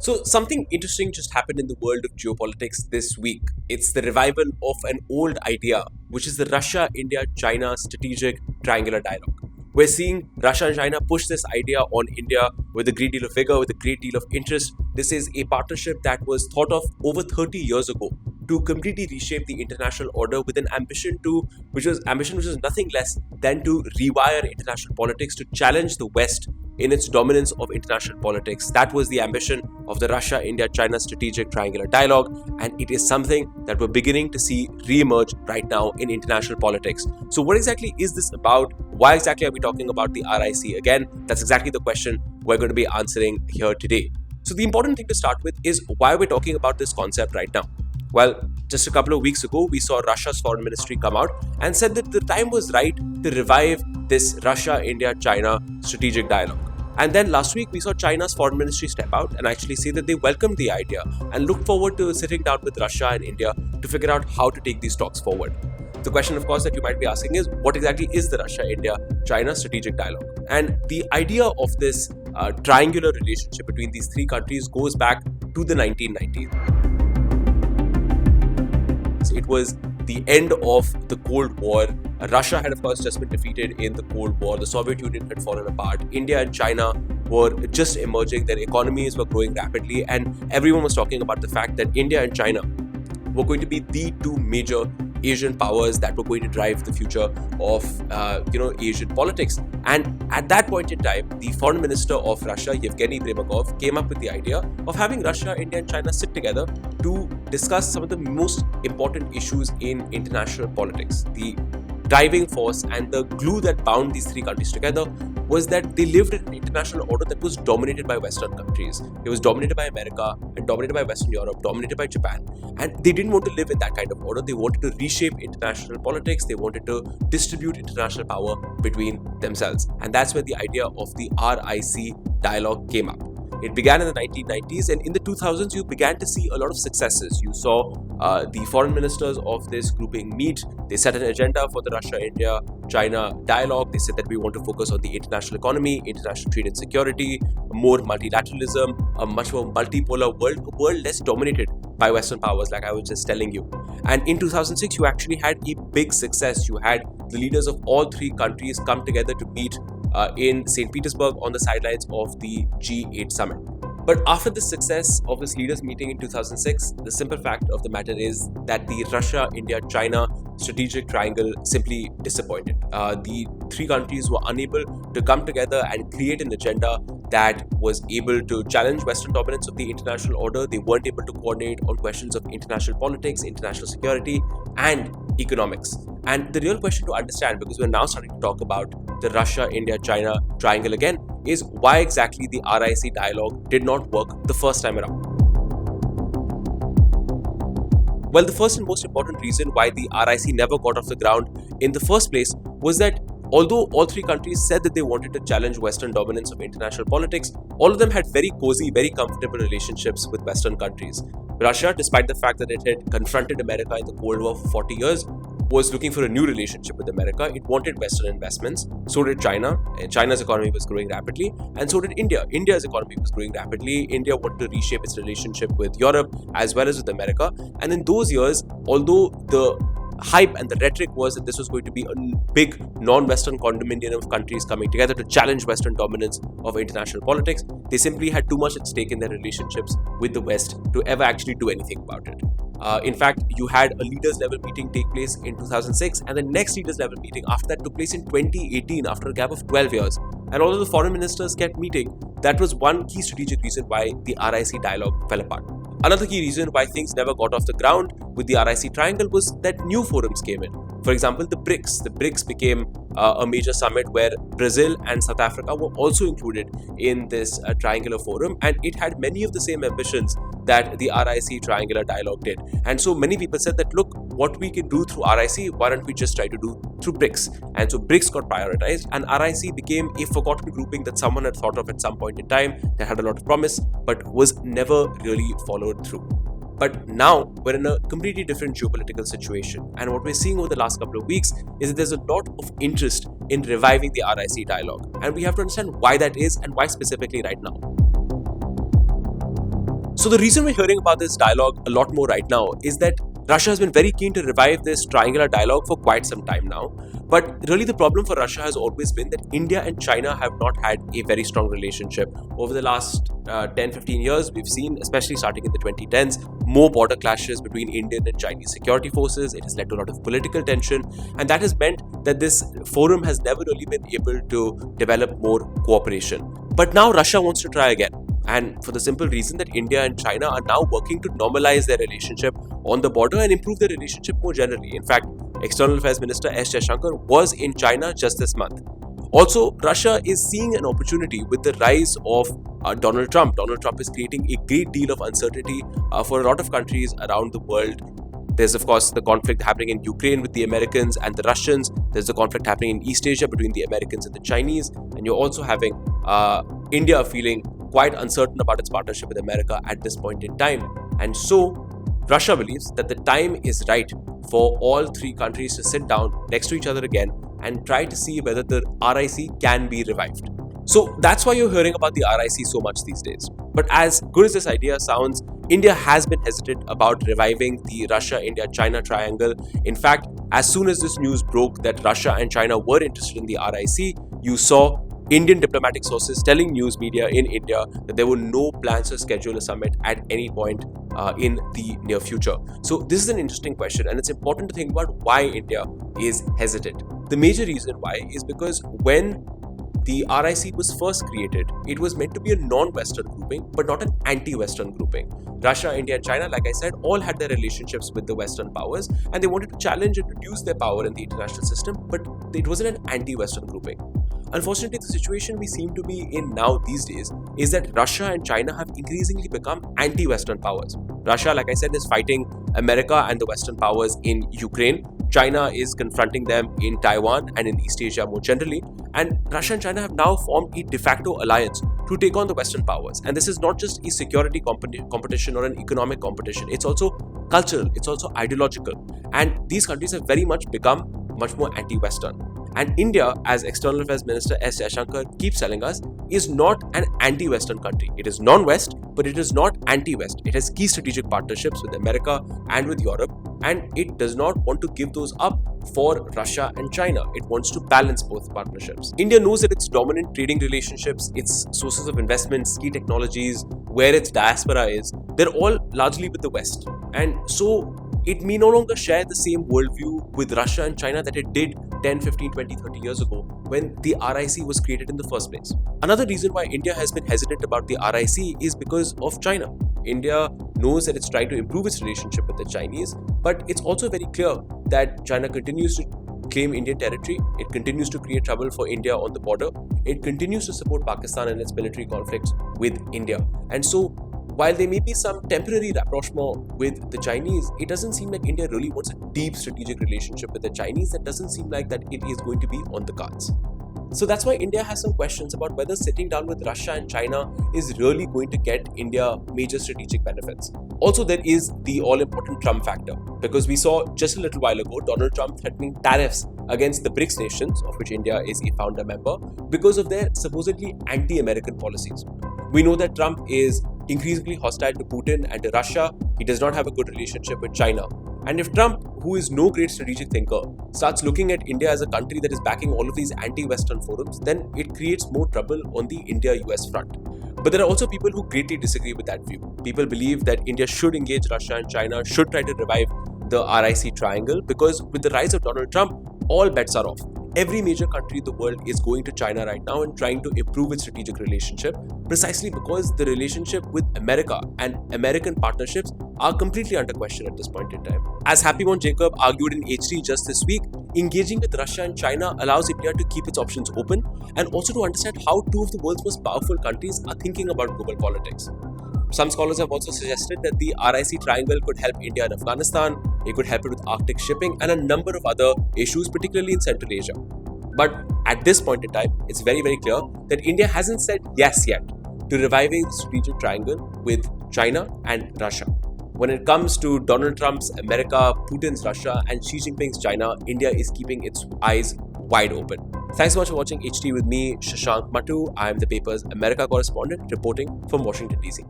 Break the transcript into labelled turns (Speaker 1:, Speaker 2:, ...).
Speaker 1: So, something interesting just happened in the world of geopolitics this week. It's the revival of an old idea, which is the Russia, India, China strategic triangular dialogue. We're seeing Russia and China push this idea on India with a great deal of vigor, with a great deal of interest. This is a partnership that was thought of over 30 years ago to completely reshape the international order with an ambition which was nothing less than to rewire international politics to challenge the West in its dominance of international politics. That was the ambition of the Russia, India, China strategic triangular dialogue, and it is something that we're beginning to see re-emerge right now in international politics. So what exactly is this about? Why exactly are we talking about the RIC again? That's exactly the question we're going to be answering here today. So the important thing to start with is why we're talking about this concept right now. Well, just a couple of weeks ago, we saw Russia's foreign ministry come out and said that the time was right to revive this Russia, India, China strategic dialogue. And then last week, we saw China's foreign ministry step out and actually say that they welcomed the idea and look forward to sitting down with Russia and India to figure out how to take these talks forward. The question, of course, that you might be asking is, what exactly is the Russia, India, China strategic dialogue? And the idea of this triangular relationship between these three countries goes back to the 1990s. It was the end of the Cold War. Russia had, of course, just been defeated in the Cold War. The Soviet Union had fallen apart. India and China were just emerging. Their economies were growing rapidly. And everyone was talking about the fact that India and China were going to be the two major Asian powers that were going to drive the future of Asian politics. And at that point in time, the foreign minister of Russia, Yevgeny Primakov, came up with the idea of having Russia, India and China sit together to discuss some of the most important issues in international politics. The driving force and the glue that bound these three countries together was that they lived in an international order that was dominated by Western countries. It was dominated by America and dominated by Western Europe, dominated by Japan. And they didn't want to live in that kind of order. They wanted to reshape international politics. They wanted to distribute international power between themselves. And that's where the idea of the RIC dialogue came up. It began in the 1990s, and in the 2000s, you began to see a lot of successes. You saw the foreign ministers of this grouping meet. They set an agenda for the Russia, India, China dialogue. They said that we want to focus on the international economy, international trade and security, more multilateralism, a much more multipolar world, a world less dominated by Western powers, like I was just telling you. And in 2006, you actually had a big success. You had the leaders of all three countries come together to meet in St. Petersburg on the sidelines of the G8 summit. But after the success of this leaders meeting in 2006, the simple fact of the matter is that the Russia, India, China strategic triangle simply disappointed. The three countries were unable to come together and create an agenda that was able to challenge Western dominance of the international order. They weren't able to coordinate on questions of international politics, international security, and economics. And the real question to understand, because we're now starting to talk about the Russia, India, China triangle again, is why exactly the RIC dialogue did not work the first time around. Well, the first and most important reason why the RIC never got off the ground in the first place was that although all three countries said that they wanted to challenge Western dominance of international politics, all of them had very cozy, very comfortable relationships with Western countries. Russia, despite the fact that it had confronted America in the Cold War for 40 years, was looking for a new relationship with America. It wanted Western investments. So did China. China's economy was growing rapidly. And so did India. India's economy was growing rapidly. India wanted to reshape its relationship with Europe as well as with America. And in those years, although the hype and the rhetoric was that this was going to be a big non-Western condominium of countries coming together to challenge Western dominance of international politics, they simply had too much at stake in their relationships with the West to ever actually do anything about it. In fact, you had a leaders level meeting take place in 2006, and the next leaders level meeting after that took place in 2018 after a gap of 12 years. And although the foreign ministers kept meeting, that was one key strategic reason why the RIC dialogue fell apart. Another key reason why things never got off the ground with the RIC triangle was that new forums came in. For example, the BRICS. The BRICS became a major summit where Brazil and South Africa were also included in this triangular forum, and it had many of the same ambitions that the RIC triangular dialogue did. And so many people said that, look, what we can do through RIC, why don't we just try to do through BRICS? And so BRICS got prioritized, and RIC became a forgotten grouping that someone had thought of at some point in time that had a lot of promise, but was never really followed through. But now we're in a completely different geopolitical situation. And what we're seeing over the last couple of weeks is that there's a lot of interest in reviving the RIC dialogue. And we have to understand why that is and why specifically right now. So the reason we're hearing about this dialogue a lot more right now is that Russia has been very keen to revive this triangular dialogue for quite some time now. But really the problem for Russia has always been that India and China have not had a very strong relationship. Over the last 10-15 years, we've seen, especially starting in the 2010s, more border clashes between Indian and Chinese security forces. It has led to a lot of political tension, and that has meant that this forum has never really been able to develop more cooperation. But now Russia wants to try again. And for the simple reason that India and China are now working to normalize their relationship on the border and improve their relationship more generally. In fact, External Affairs Minister S. Jaishankar was in China just this month. Also, Russia is seeing an opportunity with the rise of Donald Trump. Donald Trump is creating a great deal of uncertainty for a lot of countries around the world. There's, of course, the conflict happening in Ukraine with the Americans and the Russians. There's the conflict happening in East Asia between the Americans and the Chinese. And you're also having India feeling quite uncertain about its partnership with America at this point in time. And so, Russia believes that the time is right for all three countries to sit down next to each other again and try to see whether the RIC can be revived. So that's why you're hearing about the RIC so much these days. But as good as this idea sounds, India has been hesitant about reviving the Russia-India-China triangle. In fact, as soon as this news broke that Russia and China were interested in the RIC, you saw Indian diplomatic sources telling news media in India that there were no plans to schedule a summit at any point in the near future. So this is an interesting question, and it's important to think about why India is hesitant. The major reason why is because when the RIC was first created, it was meant to be a non-Western grouping, but not an anti-Western grouping. Russia, India, and China, like I said, all had their relationships with the Western powers, and they wanted to challenge and reduce their power in the international system, but it wasn't an anti-Western grouping. Unfortunately, the situation we seem to be in now these days is that Russia and China have increasingly become anti-Western powers. Russia, like I said, is fighting America and the Western powers in Ukraine. China is confronting them in Taiwan and in East Asia more generally. And Russia and China have now formed a de facto alliance to take on the Western powers. And this is not just a security competition or an economic competition. It's also cultural, it's also ideological. And these countries have very much become much more anti-Western. And India, as External Affairs Minister S. Jaishankar keeps telling us, is not an anti-Western country. It is non-West, but it is not anti-West. It has key strategic partnerships with America and with Europe, and it does not want to give those up for Russia and China. It wants to balance both partnerships. India knows that its dominant trading relationships, its sources of investments, key technologies, where its diaspora is, they're all largely with the West. And so it may no longer share the same worldview with Russia and China that it did 10, 15, 20, 30 years ago when the RIC was created in the first place. Another reason why India has been hesitant about the RIC is because of China. India knows that it's trying to improve its relationship with the Chinese, but it's also very clear that China continues to claim Indian territory, it continues to create trouble for India on the border, it continues to support Pakistan in its military conflicts with India. And so while there may be some temporary rapprochement with the Chinese, it doesn't seem like India really wants a deep strategic relationship with the Chinese. That doesn't seem like that it is going to be on the cards. So that's why India has some questions about whether sitting down with Russia and China is really going to get India major strategic benefits. Also, there is the all-important Trump factor, because we saw just a little while ago Donald Trump threatening tariffs against the BRICS nations, of which India is a founder member, because of their supposedly anti-American policies. We know that Trump is increasingly hostile to Putin and to Russia. He does not have a good relationship with China. And if Trump, who is no great strategic thinker, starts looking at India as a country that is backing all of these anti-Western forums, then it creates more trouble on the India-US front. But there are also people who greatly disagree with that view. People believe that India should engage Russia and China, should try to revive the RIC triangle, because with the rise of Donald Trump, all bets are off. Every major country in the world is going to China right now and trying to improve its strategic relationship, precisely because the relationship with America and American partnerships are completely under question at this point in time. As Happymon Jacob argued in HT just this week, engaging with Russia and China allows India to keep its options open and also to understand how two of the world's most powerful countries are thinking about global politics. Some scholars have also suggested that the RIC triangle could help India in Afghanistan, it could help it with Arctic shipping and a number of other issues, particularly in Central Asia. But at this point in time, it's very, very clear that India hasn't said yes yet to reviving the strategic triangle with China and Russia. When it comes to Donald Trump's America, Putin's Russia, and Xi Jinping's China, India is keeping its eyes wide open. Thanks so much for watching HT with me, Shashank Matu. I am the paper's America correspondent reporting from Washington, D.C.